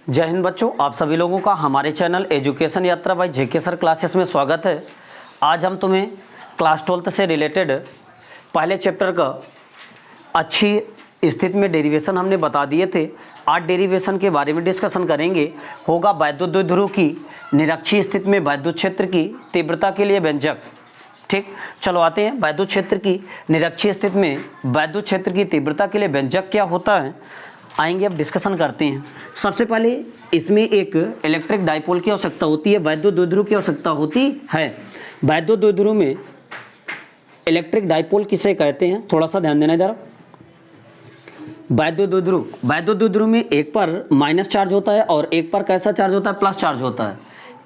जय हिंद बच्चों, आप सभी लोगों का हमारे चैनल एजुकेशन यात्रा बाय जेके सर क्लासेस में स्वागत है। आज हम तुम्हें क्लास 12th से रिलेटेड पहले चैप्टर का अच्छी स्थिति में डेरिवेशन हमने बता दिए थे। आज डेरिवेशन के बारे में डिस्कशन करेंगे। होगा वैद्युत द्विध्रुव की निरक्षीय स्थिति में वैद्युत क्षेत्र की तीव्रता के लिए व्यंजक। ठीक, चलो आते हैं। वैद्युत क्षेत्र की निरक्षीय स्थिति में वैद्युत क्षेत्र की तीव्रता के लिए व्यंजक क्या होता है, आएंगे, अब डिस्कशन करते हैं। सबसे पहले इसमें एक इलेक्ट्रिक डाइपोल की आवश्यकता होती है, वैद्युत द्विध्रुव की आवश्यकता होती है। वैद्युत द्विध्रुव में इलेक्ट्रिक डाइपोल किसे कहते हैं, थोड़ा सा ध्यान देना जरा। वैद्युत द्विध्रुव में एक पर माइनस चार्ज होता है और एक पर कैसा चार्ज होता है, प्लस चार्ज होता है।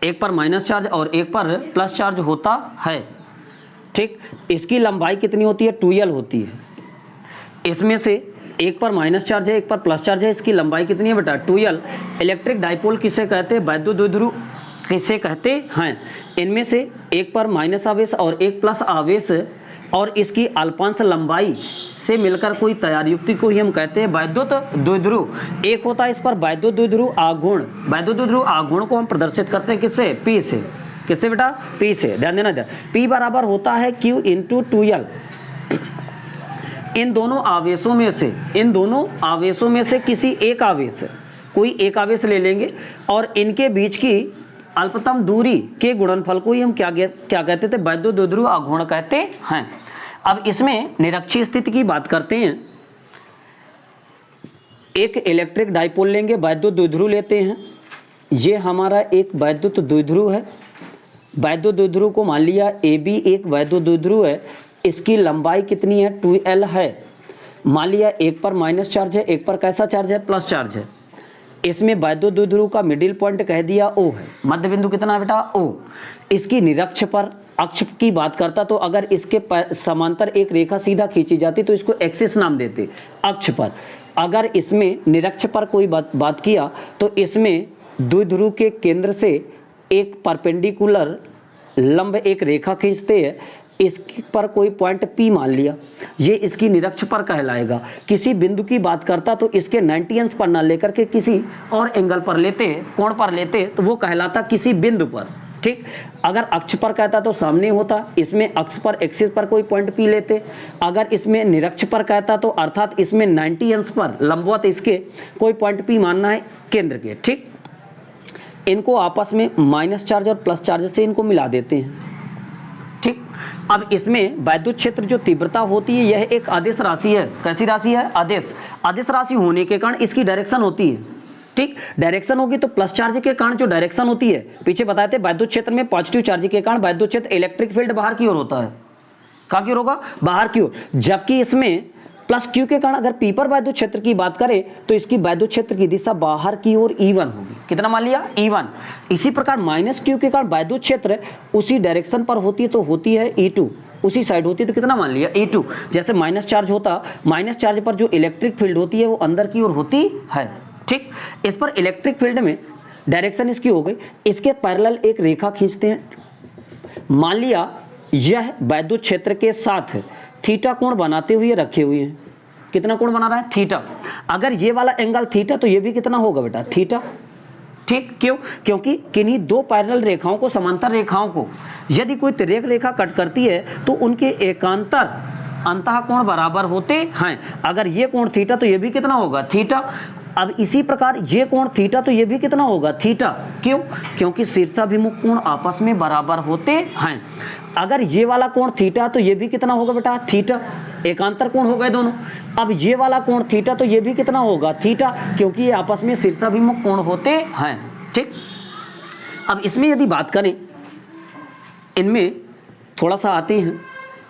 एक पर माइनस चार्ज और एक पर प्लस चार्ज होता है। ठीक, इसकी लंबाई कितनी होती है, 2l होती है। इसमें से एक पर माइनस चार्ज है, एक पर प्लस चार्ज है, इसकी लंबाई कितनी है बेटा, 2l। इलेक्ट्रिक डाइपोल किसे कहते हैं, वैद्युत द्विध्रुव किसे कहते हैं। इनमें से एक पर माइनस आवेश और एक प्लस आवेश और इसकी अल्पांश लंबाई से मिलकर कोई तैयार युक्ति को ही हम कहते हैं वैद्युत द्विध्रुव। एक होता है इस पर वैद्युत द्विध्रुव आघूर्ण। वैद्युत द्विध्रुव आघूर्ण को हम प्रदर्शित करते हैं किससे, P से। किससे बेटा, P से। ध्यान देना जरा। P बराबर होता है Q इंटू 2l। इन दोनों आवेशों में से किसी एक आवेश, कोई एक आवेश ले लेंगे और इनके बीच की अल्पतम दूरी के गुणनफल को ही हम क्या कहते थे, वैद्युत द्विध्रुव आघूर्ण कहते हैं। अब इसमें निरक्षीय स्थिति की बात करते हैं। एक इलेक्ट्रिक डाइपोल लेंगे, वैद्युत द्विध्रुव लेते हैं। ये हमारा एक वैद्युत द्विध्रुव है। वैद्युत द्विध्रुव को मान लिया AB एक वैद्युत द्विध्रुव है। इसकी लंबाई कितनी है, 2l है। मान लिया एक पर माइनस चार्ज है, एक पर कैसा चार्ज है, प्लस चार्ज है। इसमें वैद्युत द्विध्रुव का मिडिल पॉइंट कह दिया O है। मध्य बिंदु कितना है बेटा, O। इसकी निरक्ष पर अक्ष की बात करता तो अगर इसके समांतर एक रेखा सीधा खींची जाती तो इसको एक्सिस नाम देते, अक्ष पर। अगर इसमें निरक्ष पर कोई बात किया तो इसमें द्विध्रुव के केंद्र से एक परपेंडिकुलर लंब एक रेखा खींचते हैं। इस पर कोई पॉइंट P मान लिया, ये इसकी निरक्ष पर कहलाएगा। किसी बिंदु की बात करता तो इसके 90 अंश पर ना लेकर के किसी और एंगल पर लेते, कोण पर लेते, तो वो कहलाता किसी बिंदु पर। ठीक, अगर अक्ष पर कहता तो सामने होता, इसमें अक्ष पर एक्सिस पर कोई पॉइंट P लेते। अगर इसमें निरक्ष पर कहता तो अर्थात इसमें 90 अंश पर लंबवत इसके कोई पॉइंट P मानना है केंद्र के। ठीक, इनको आपस में माइनस चार्ज और प्लस चार्ज से इनको मिला देते हैं। ठीक, अब इसमें वैद्युत क्षेत्र जो तीव्रता होती है यह एक आदेश राशि है। कैसी राशि है, आदेश राशि होने के कारण इसकी डायरेक्शन होती है। ठीक, डायरेक्शन होगी तो प्लस चार्ज के कारण जो डायरेक्शन होती है, पीछे बताए थे वैद्युत क्षेत्र में पॉजिटिव चार्ज के कारण वैद्युत क्षेत्र इलेक्ट्रिक फील्ड बाहर की ओर होता है। कहाँ की ओर होगा, बाहर की ओर। जबकि इसमें प्लस Q के कारण अगर P पर वैद्युत क्षेत्र की बात करें तो इसकी वैद्युत क्षेत्र की दिशा बाहर की ओर E1 होगी। कितना मान लिया, E1। इसी प्रकार माइनस Q के कारण वैद्युत क्षेत्र उसी डायरेक्शन पर होती है तो होती है E2, उसी साइड होती है तो कितना मान लिया, E2। जैसे माइनस चार्ज होता, माइनस चार्ज पर जो इलेक्ट्रिक फील्ड होती है वो अंदर की ओर होती है। ठीक, इस पर इलेक्ट्रिक फील्ड में डायरेक्शन इसकी हो गई। इसके पैरेलल एक रेखा खींचते हैं। मान लिया यह वैद्युत क्षेत्र के साथ थीटा कोण बनाते हुए रखे हुए हैं। कितना कोण बना रहा है, थीटा। अगर ये वाला एंगल थीटा तो ये भी कितना होगा बेटा, थीटा। ठीक, क्यों, क्योंकि किन्हीं दो पैरेलल रेखाओं को, समांतर रेखाओं को यदि कोई तिर्यक रेखा कट करती है तो उनके एकांतर अंतः कोण बराबर होते हैं। अगर ये कोण थीटा तो ये भी कितना होगा, थीटा। अब इसी प्रकार ये कोण थीटा तो ये भी कितना होगा, थीटा। क्यों, क्योंकि शीर्षाभिमुख कोण आपस में बराबर होते हैं। अगर ये वाला कोण थीटा तो ये भी कितना होगा बेटा, थीटा। एकांतर कोण हो गए दोनों। अब ये वाला कोण थीटा तो ये भी कितना होगा, थीटा, क्योंकि ये आपस में शीर्षाभिमुख कोण होते हैं। ठीक, अब इसमें यदि बात करें, इनमें थोड़ा सा आते हैं।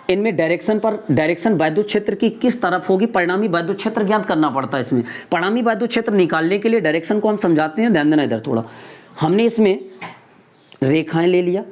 इनमें डायरेक्शन वैद्युत क्षेत्र की किस तरफ होगी, परिणामी वैद्युत क्षेत्र ज्ञात करना पड़ता है। इसमें परिणामी वैद्युत क्षेत्र निकालने के लिए डायरेक्शन को हम समझाते हैं। ध्यान देना इधर थोड़ा। हमने इसमें रेखाएं ले लिया,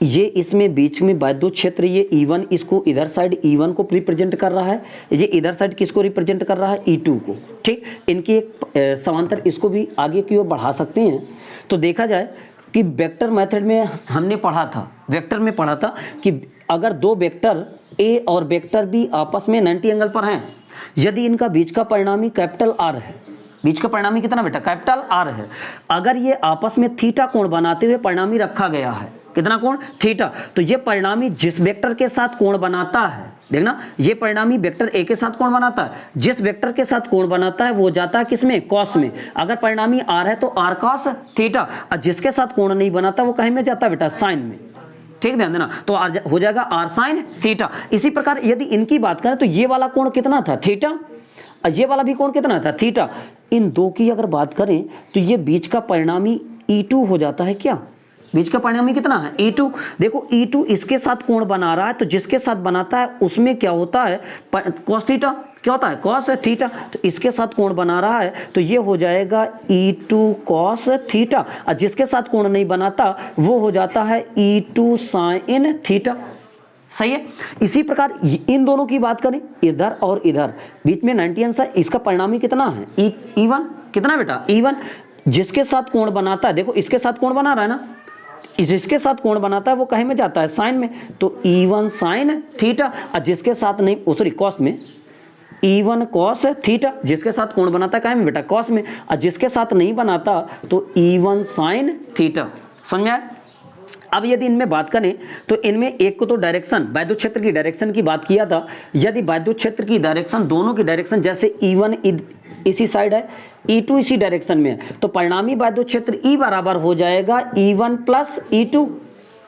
ये इसमें बीच में वैद्युत क्षेत्र ये E1, इसको इधर साइड E1 को रिप्रेजेंट कर रहा है, ये इधर साइड किसको रिप्रेजेंट कर रहा है, E2 को। ठीक, इनकी एक समांतर इसको भी आगे की ओर बढ़ा सकते हैं। तो देखा जाए कि वेक्टर मेथड में हमने पढ़ा था, वेक्टर में पढ़ा था कि अगर दो वेक्टर A और वेक्टर B आपस में 90 एंगल पर हैं, यदि इनका बीच का परिणामी कैपिटल R है, बीच का परिणामी कितना बेटा, कैपिटल आर है। अगर ये आपस में थीटा कोण बनाते हुए परिणामी रखा गया है, कितना कोण, थीटा, तो ये परिणामी जिस वेक्टर के साथ कोण बनाता है, देखना ये परिणामी वेक्टर ए के साथ कोण बनाता है, जिस वेक्टर के साथ कोण बनाता है वो जाता है किसमें, कॉस में। अगर परिणामी आर है तो आर कॉस थीटा, और जिसके साथ कोण नहीं बनाता वो कहीं में जाता है बेटा, साइन में। ठीक, ध्यान देना, तो आर हो जाएगा आर साइन थीटा। इसी प्रकार यदि इनकी बात करें तो ये वाला कोण कितना था, थीटा, और ये वाला भी कोण कितना था, थीटा। इन दो की अगर बात करें तो ये बीच का परिणामी E2 हो जाता है, क्या बीच का परिणामी कितना है, E2। देखो E2 इसके साथ कोण बना रहा है, तो जिसके साथ बनाता है उसमें क्या होता है, cos थीटा, क्या होता है, cos थीटा, तो इसके साथ कोण बना रहा है तो ये हो जाएगा E2 cos थीटा, और जिसके साथ कोण नहीं बनाता वो हो जाता है E2 sin थीटा। सही है। इसी प्रकार इन दोनों की बात करें, इधर और इधर बीच में 90 अंश है, इसका परिणामी कितना है, E1, कितना बेटा, E1। जिसके साथ कोण बनाता है, देखो इसके साथ कोण बना रहा है ना, जिसके साथ कोण बनाता है वो कहीं में जाता है, साइन में, तो E1 साइन थीटा, और जिसके साथ नहीं, सॉरी कॉस में, E1 कॉस थीटा, जिसके साथ कोण बनाता है कहीं में बेटा, कॉस में, और जिसके साथ नहीं बनाता तो E1 साइन थीटा। समझ में आया। अब यदि इनमें बात करें तो इनमें एक को तो डायरेक्शन, वैद्युत क्षेत्र की डायरेक्शन की बात किया था। यदि वैद्युत क्षेत्र की डायरेक्शन, दोनों की डायरेक्शन, जैसे E1 इसी साइड है, E2 इसी डायरेक्शन में है, तो परिणामी वैद्युत क्षेत्र E बराबर हो जाएगा E1 प्लस E2।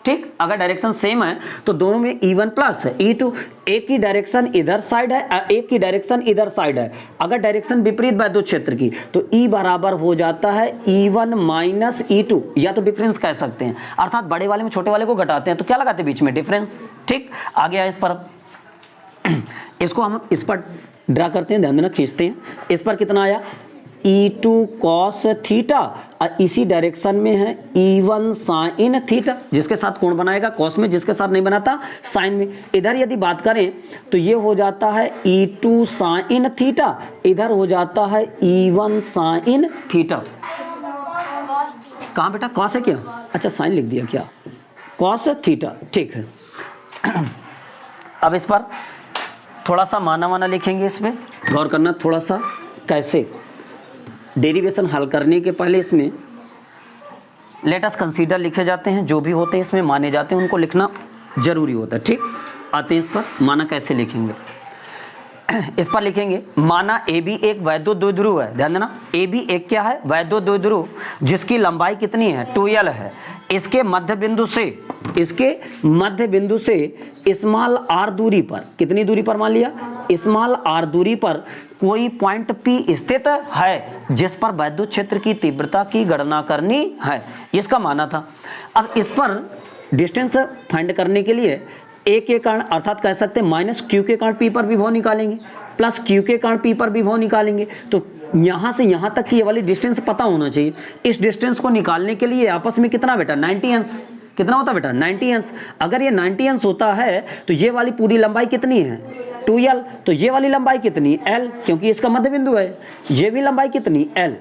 ठीक, अगर डायरेक्शन सेम है तो दोनों में E1 प्लस E2। एक की डायरेक्शन इधर साइड है, एक की डायरेक्शन इधर साइड है। अगर डायरेक्शन विपरीत वैद्युत क्षेत्र की तो E बराबर हो जाता है E1 माइनस E2, या तो डिफरेंस कह सकते हैं, अर्थात बड़े वाले में छोटे वाले को घटाते हैं तो क्या लगाते हैं बीच में, डिफरेंस। ठीक, आ गया इस पर, इसको हम इस पर ड्रा करते हैं, ध्यान देना, खींचते हैं। इस पर कितना आया, E2 cos थीटा, और इसी डायरेक्शन में है E1 sin थीटा, जिसके साथ कोण बनाएगा cos में, जिसके साथ नहीं बनाता साइन में। इधर यदि बात करें तो ये हो जाता है E2 sin थीटा, इधर हो जाता है E1 sin थीटा। कहाँ बेटा, cos है क्या, अच्छा साइन लिख दिया क्या, cos थीटा। ठीक है। अब इस पर थोड़ा सा माना वाना लिखेंगे, इस पर गौर करना थोड़ा सा, कैसे डेरिवेशन हल करने के पहले इसमें लेट अस कंसीडर लिखे जाते हैं, जो भी होते हैं इसमें माने जाते हैं उनको लिखना जरूरी होता है। ठीक, आते हैं इस पर, माना कैसे लिखेंगे। इस पर लिखेंगे, माना AB एक वैद्युत द्विध्रुव है, ध्यान देना, AB एक क्या है, वैद्युत द्विध्रुव, जिसकी लंबाई कितनी है, 2L है। इसके मध्य बिंदु से स्मॉल r दूरी पर, कितनी दूरी पर मान लिया, स्मॉल r दूरी पर कोई पॉइंट P स्थित है जिस पर वैद्युत क्षेत्र की तीव्रता की गणना करनी है, इसका माना था। अब इस पर डिस्टेंस फाइंड करने के लिए A के कारण, अर्थात कह सकते हैं माइनस Q के कारण P पर विभव निकालेंगे, प्लस Q के कारण P पर विभव निकालेंगे। तो यहाँ से यहाँ तक की ये वाली डिस्टेंस पता होना चाहिए। इस डिस्टेंस को निकालने के लिए आपस में कितना बेटा, 90 अंश, कितना होता बेटा, 90 अंश। अगर ये 90 अंश होता है तो ये वाली पूरी लंबाई कितनी है, 2L, तो ये वाली लंबाई कितनी, L, क्योंकि इसका मध्य बिंदु है। ये भी लंबाई कितनी, L,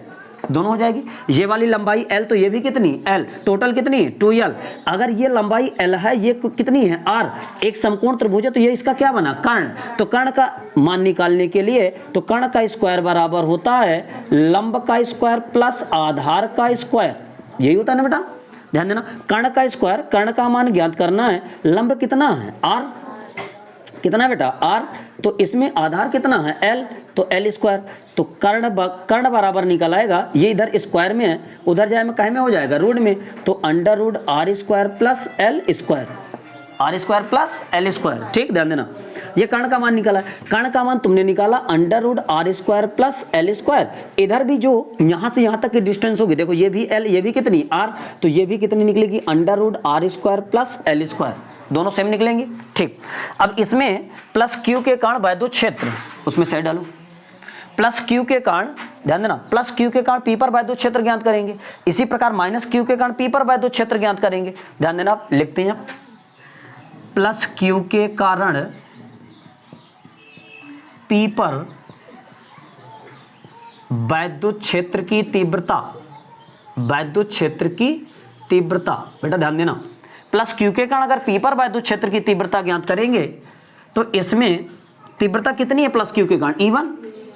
दोनों हो जाएगी। ये वाली लंबाई L, तो ये भी कितनी, L, टोटल कितनी, 2L। अगर ये लंबाई L है, ये कितनी है, R, एक समकोण त्रिभुज है, तो ये इसका क्या बना, कर्ण। तो कर्ण का मान निकालने के लिए तो कर्ण का स्क्वायर बराबर होता है लंब का स्क्वायर प्लस आधार का स्क्वायर, यही होता है ना बेटा, ध्यान देना। कर्ण का स्क्वायर, कर्ण का मान ज्ञात करना है, लंब कितना है, R, कितना बेटा, R, तो इसमें आधार कितना है, L, तो L स्क्वायर। तो कर्ण बराबर निकल आएगा, ये इधर स्क्वायर में है, उधर जाए में कहे में हो जाएगा, रूट में, तो under root R square plus L square, R square plus L square. ठीक, ध्यान देना, ये कर्ण का मान निकाला। कर्ण का मान तुमने निकाला under root R square plus L square. इधर भी जो यहाँ से यहाँ तक की डिस्टेंस होगी, देखो ये भी L, ये भी कितनी, R, तो ये भी कितनी निकलेगी, under root R square plus L square, दोनों सेम निकलेंगे। ठीक, अब इसमें प्लस Q के कारण वैद्युत क्षेत्र, उसमें साइड डालो, प्लस Q के कारण, ध्यान देना, प्लस Q के कारण P पर वैद्युत क्षेत्र ज्ञात करेंगे। इसी प्रकार माइनस Q के कारण P पर वैद्युत क्षेत्र ज्ञात करेंगे। ध्यान देना, लिखते हैं, प्लस Q के कारण P पर वैद्युत क्षेत्र की तीव्रता, वैद्युत क्षेत्र की तीव्रता, बेटा ध्यान देना, प्लस Q के कारण अगर P पर वैद्युत क्षेत्र की तीव्रता ज्ञात करेंगे तो इसमें तीव्रता कितनी है प्लस Q के कारण, E1,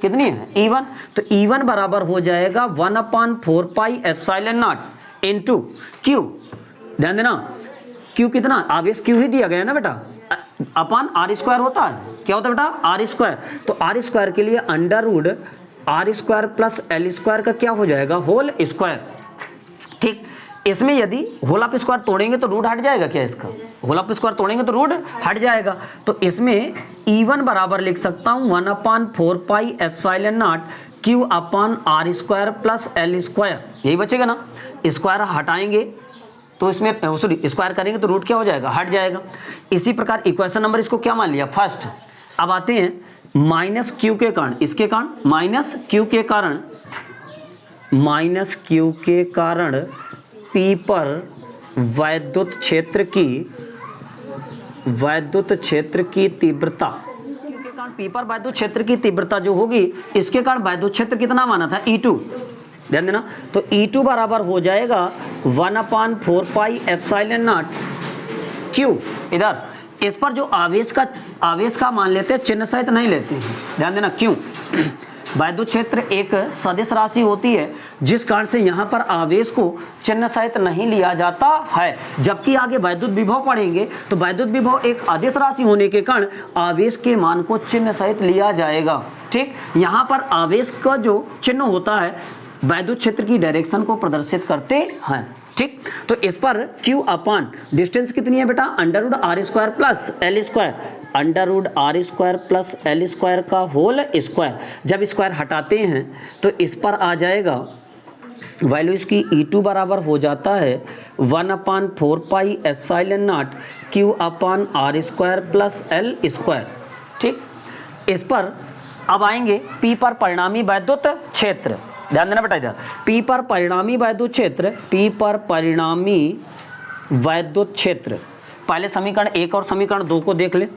कितनी है E1, तो E1 बराबर हो जाएगा 1/4 pi epsilon not into Q। ध्यान देना Q कितना, आवेश Q ही दिया गया है ना बेटा, अपॉन R स्क्वायर होता है, क्या होता है बेटा R स्क्वायर। तो R स्क्वायर के लिए under root R square plus L square का क्या हो जाएगा, होल स्क्वायर। ठीक, इसमें यदि होल ऑफ स्क्वायर तोड़ेंगे तो रूट हट जाएगा क्या, इसका होल ऑफ स्क्वायर तोड़ेंगे तो रूट हट जाएगा। तो इसमें E1 बराबर लिख सकता हूं 1/4 pi epsilon not Q upon R square plus L square, यही बचेगा ना। स्क्वायर हटाएंगे तो इसमें सॉरी स्क्वायर करेंगे तो रूट क्या हो जाएगा, हट जाएगा। इसी प्रकार इक्वेशन नंबर इसको क्या मान लिया, फर्स्ट। अब आते हैं माइनस क्यू के कारण, इसके कारण माइनस क्यू के कारण, माइनस क्यू के कारण P पर वैद्युत क्षेत्र की तीव्रता, क्यू के कारण P पर वैद्युत क्षेत्र की तीव्रता जो होगी, इसके कारण वैद्युत क्षेत्र कितना माना था, E2। ध्यान देना, तो E2 बराबर हो जाएगा 1/4 पाई एप्सिलॉन नॉट Q। इधर इस पर जो आवेश का मान लेते हैं, चिन्ह सहित नहीं लेते हैं। ध्यान देना क्यों, वैद्युत क्षेत्र एक सदिश राशि होती है, जिस कारण से यहाँ पर आवेश को चिन्ह सहित नहीं लिया जाता है। जबकि आगे वैद्युत विभव पढ़ेंगे तो वैद्युत विभव एक अदिश राशि होने के कारण आवेश के मान को चिन्ह सहित लिया जाएगा। ठीक, यहाँ पर आवेश का जो चिन्ह होता है वैद्युत क्षेत्र की डायरेक्शन को प्रदर्शित करते हैं। ठीक, तो इस पर Q अपॉन डिस्टेंस कितनी है बेटा, under root R square plus L square, under root R square plus L square का होल स्क्वायर। जब स्क्वायर हटाते हैं तो इस पर आ जाएगा वैल्यू इसकी E2 बराबर हो जाता है 1/4 pi epsilon not Q upon R square plus L square. ठीक, इस पर अब आएंगे P पर परिणामी वैद्युत क्षेत्र। ध्यान देना बेटा, इधर P पर परिणामी वैद्युत क्षेत्र, P पर परिणामी वैद्युत क्षेत्र। पहले समीकरण 1 और समीकरण 2 को देख ले।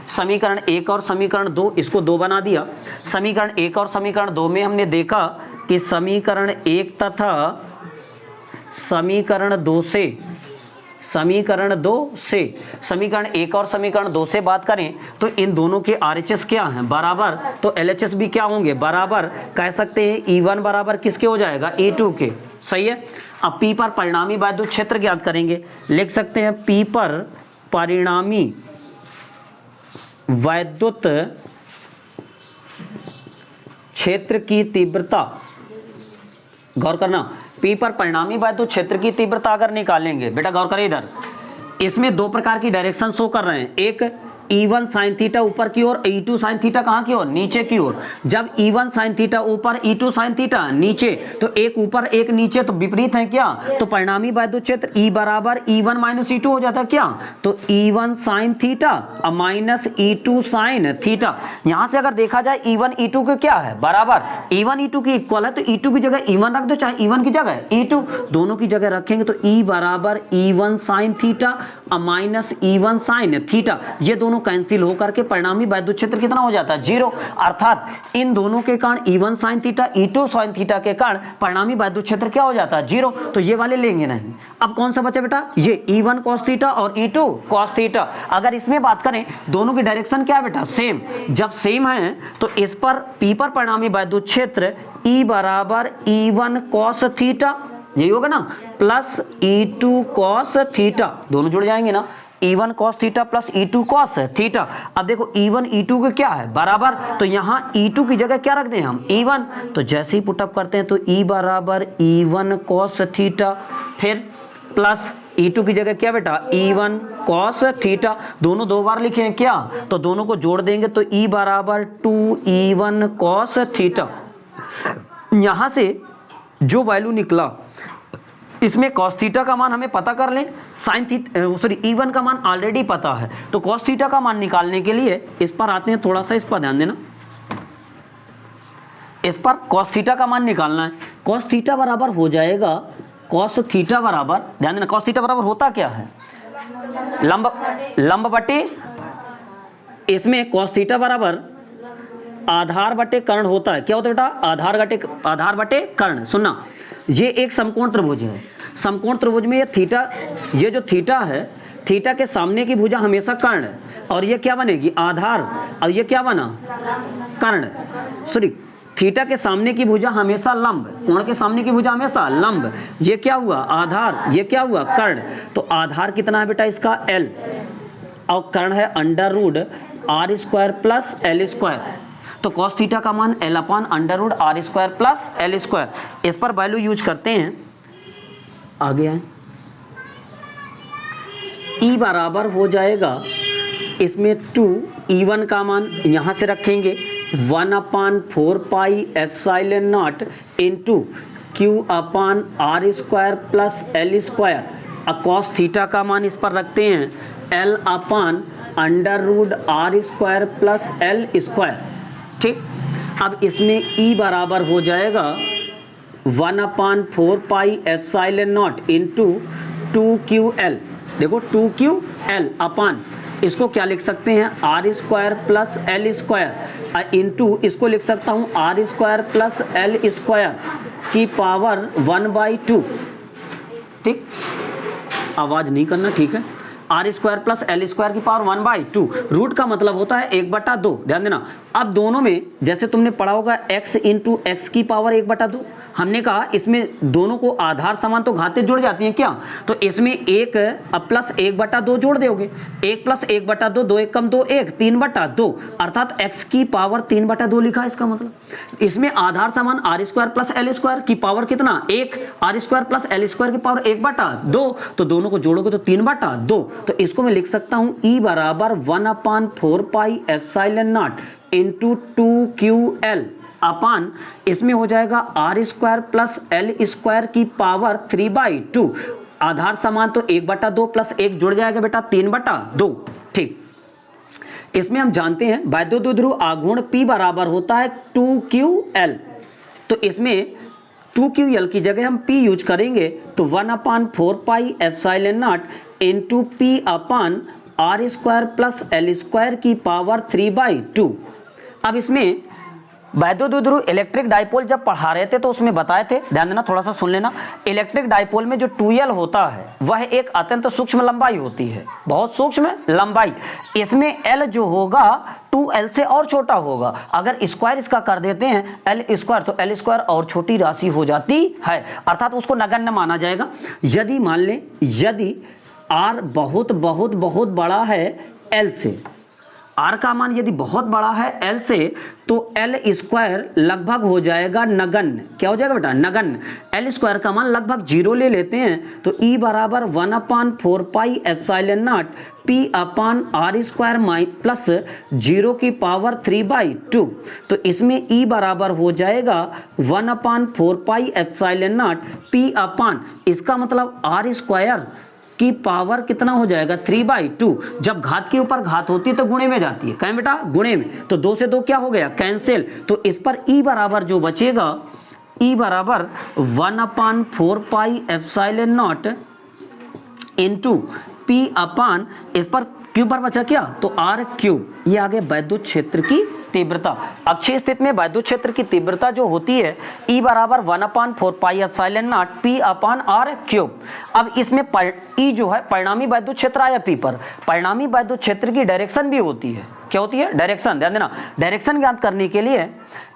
समीकरण 1 और समीकरण 2, इसको 2 बना दिया। समीकरण 1 और समीकरण 2 में हमने देखा कि समीकरण 1 तथा समीकरण 2 से समीकरण 1 और समीकरण 2 से बात करें तो इन दोनों के RHS क्या हैं, बराबर, तो LHS भी क्या होंगे, बराबर। कह सकते हैं E1 बराबर किसके हो जाएगा, E2 के। सही है। अब P पर परिणामी वैद्युत क्षेत्र ज्ञात करेंगे, लिख सकते हैं P पर परिणामी वैद्युत क्षेत्र की तीव्रता। गौर करना, P पर परिणामी वैद्युत क्षेत्र की तीव्रता अगर निकालेंगे, बेटा गौर करें इधर, इसमें दो प्रकार की डायरेक्शन शो कर रहे हैं। एक E1 sin थीटा ऊपर की ओर, E2 sin थीटा कहाँ की ओर, नीचे की ओर। जब E1 sin थीटा ऊपर, E2 sin थीटा नीचे, तो एक ऊपर एक नीचे तो विपरीत है क्या, तो परिणामी वैद्युत क्षेत्र E बराबर E1 माइनस E2 हो जाता है क्या, तो E1 sin थीटा और माइनस E2 sin थीटा। यहां से अगर देखा जाए E1 E2 के क्या है, बराबर, E1 E2 की इक्वल है, तो E2 की जगह E1 रख दो, चाहे E1 की जगह E2, दोनों की जगह रखेंगे तो E बराबर E1 sin थीटा और माइनस E1 sin थीटा, ये दोनों कैंसिल होकर के परिणामी वैद्युत क्षेत्र कितना हो जाता है, 0। अर्थात इन दोनों के कारण E1 sin theta, E2 sin theta के कारण परिणामी वैद्युत क्षेत्र क्या हो जाता है, 0। तो ये वाले लेंगे नहीं। अब कौन सा बचा बेटा, ये E1 cos थीटा और E2 cos थीटा। अगर इसमें बात करें, दोनों की डायरेक्शन क्या है बेटा, सेम। जब सेम है तो इस पर P पर परिणामी वैद्युत क्षेत्र E बराबर E1 cos थीटा, यही होगा ना, प्लस E2 cos थीटा, दोनों जुड़ जाएंगे ना, E1 cos theta plus E2 cos theta. अब देखो E1 E2 के क्या है, बराबर, तो यहाँ E2 की जगह क्या रख दें हम, E1, तो जैसे ही पुटअप करते हैं तो E बराबर E1 cos थीटा, फिर प्लस E2 की जगह क्या बेटा, E1 cos थीटा, दोनों दो बार लिखे हैं क्या, तो दोनों को जोड़ देंगे तो E बराबर 2E1 cos थीटा। यहाँ से जो वैल्यू निकला, इसमें cos थीटा का मान हमें पता कर लें, sin थीटा सॉरी E1 का मान ऑलरेडी पता है, तो cos थीटा का मान निकालने के लिए इस पर आते हैं, थोड़ा सा इस पर ध्यान देना। इस पर cos थीटा का मान निकालना है। cos थीटा बराबर हो जाएगा, cos थीटा बराबर, ध्यान देना, cos थीटा बराबर होता क्या है, लंब बटे, इसमें cos थीटा बराबर आधार बटे कर्ण होता है। क्या होता है बेटा, आधार बटे कर्ण। सुनना, ये एक समकोण त्रिभुज है। समकोण त्रिभुज में ये जो थीटा है, थीटा के सामने की भुजा हमेशा कर्ण, और ये क्या बनेगी आधार, और ये क्या बना कर्ण, सॉरी थीटा के सामने की भुजा हमेशा लंब, कोण के सामने की भुजा हमेशा लंब, ये क्या हुआ आधार, ये क्या हुआ कर्ण। तो आधार कितना है बेटा इसका L, और कर्ण है under root R square plus L square. तो कॉस थीटा का मान L upon under root R square plus L square. इस पर वैल्यू यूज करते हैं, आगे आए, E बराबर हो जाएगा इसमें 2 E1 का मान यहाँ से रखेंगे 1/4 pi epsilon not into Q upon R square plus L square. अब कॉस थीटा का मान इस पर रखते हैं L upon under root R square plus L square. ठीक, अब इसमें E बराबर हो जाएगा 1/4 pi epsilon not into 2QL। देखो 2QL अपान इसको क्या लिख सकते हैं R square plus L square into इसको लिख सकता हूँ R square plus L square की पावर 1/2। ठीक, आवाज नहीं करना, ठीक है। R square plus L square की पावर 1/2। रूट का मतलब होता है 1/2, ध्यान देना। अब दोनों में जैसे तुमने पढ़ा होगा x इंटू एक्स की पावर 1/2, हमने कहा इसमें दोनों को आधार समान तो घातें जुड़ जाती हैं क्या, तो इसमें 1 अब प्लस 1/2 जोड़ दोगे, 1 प्लस 1/2, 2 1 कम 2 1, 3/2, अर्थात x की पावर 3/2 लिखा है। इसका मतलब इसमें आधार समान R square plus L square की पावर कितना 1, R square plus L square की पावर 1/2, तो दोनों को जोड़ोगे तो 3/2। तो इसको मैं लिख सकता हूं E बराबर 1/4 pi epsilon not into 2QL upon इसमें हो जाएगा R square plus L square की पावर 3/2। आधार समान तो 1/2 प्लस 1 जुड़ जाएगा बेटा 3/2। ठीक, इसमें हम जानते हैं वैद्युत द्विध्रुव आघूर्ण P बराबर होता है 2QL। तो इसमें 2QL की जगह हम P यूज करेंगे तो 1/4 pi epsilon not into P upon R square plus L square की पावर 3/2। अब इसमें वैद्युत द्विध्रुव इलेक्ट्रिक डाइपोल जब पढ़ा रहे थे तो उसमें बताए थे, ध्यान देना, थोड़ा सा सुन लेना। इलेक्ट्रिक डाइपोल में जो 2L होता है वह एक अत्यंत सूक्ष्म लंबाई होती है, बहुत सूक्ष्म लंबाई। इसमें L जो होगा 2L से और छोटा होगा। अगर स्क्वायर इसका कर देते हैं L स्क्वायर तो L स्क्वायर और छोटी राशि हो जाती है, अर्थात उसको नगण्य माना जाएगा। यदि मान लें यदि R बहुत बहुत बहुत बड़ा है L से, R का मान यदि बहुत बड़ा है L से, तो L स्क्वायर लगभग हो जाएगा नगण्य। क्या हो जाएगा बेटा नगण्य। L स्क्वायर का मान लगभग 0 ले लेते हैं तो E बराबर 1/4 pi epsilon not P upon R square plus 0 की पावर 3/2। तो इसमें E बराबर हो जाएगा 1/4 पाई एप्सिलॉन नॉट P अपान, इसका मतलब आर स्क्वायर की पावर कितना हो जाएगा 3/2। जब घात के ऊपर घात होती है तो गुणे में जाती है, कहें बेटा गुणे में, तो 2 से 2 क्या हो गया कैंसिल। तो इस पर E बराबर जो बचेगा E बराबर 1/4 pi epsilon not into P अपान इस पर Q पर बचा क्या तो R क्यूब। ये आगे वैद्युत क्षेत्र की तीव्रता। अक्षीय स्थिति में वैद्युत क्षेत्र की तीव्रता जो होती है E बराबर 1/4 pi epsilon not P upon R cube. अब इसमें E जो है परिणामी वैद्युत क्षेत्र आया P पर, परिणामी वैद्युत क्षेत्र की डायरेक्शन भी होती है। क्या होती है डायरेक्शन, ध्यान देना। डायरेक्शन ज्ञात करने के लिए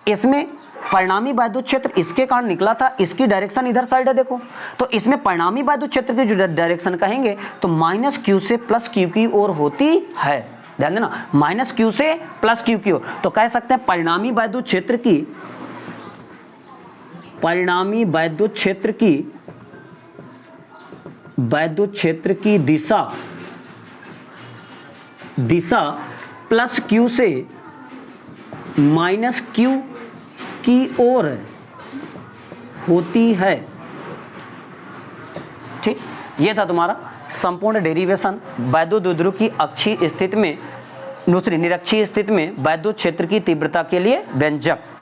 इसमें परिणामी वैद्युत क्षेत्र इसके कारण निकला था, इसकी डायरेक्शन इधर साइड है देखो, तो इसमें परिणामी वैद्युत क्षेत्र की जो डायरेक्शन कहेंगे तो -Q से +Q की ओर होती है। ध्यान देना, -Q से +Q की ओर। तो कह सकते हैं परिणामी वैद्युत क्षेत्र की दिशा +Q से -Q की ओर होती है। ठीक, ये था तुम्हारा संपूर्ण डेरिवेशन वैद्युत द्विध्रुव की अक्षीय स्थिति में, दूसरी निरक्षीय स्थिति में वैद्युत क्षेत्र की तीव्रता के लिए व्यंजक।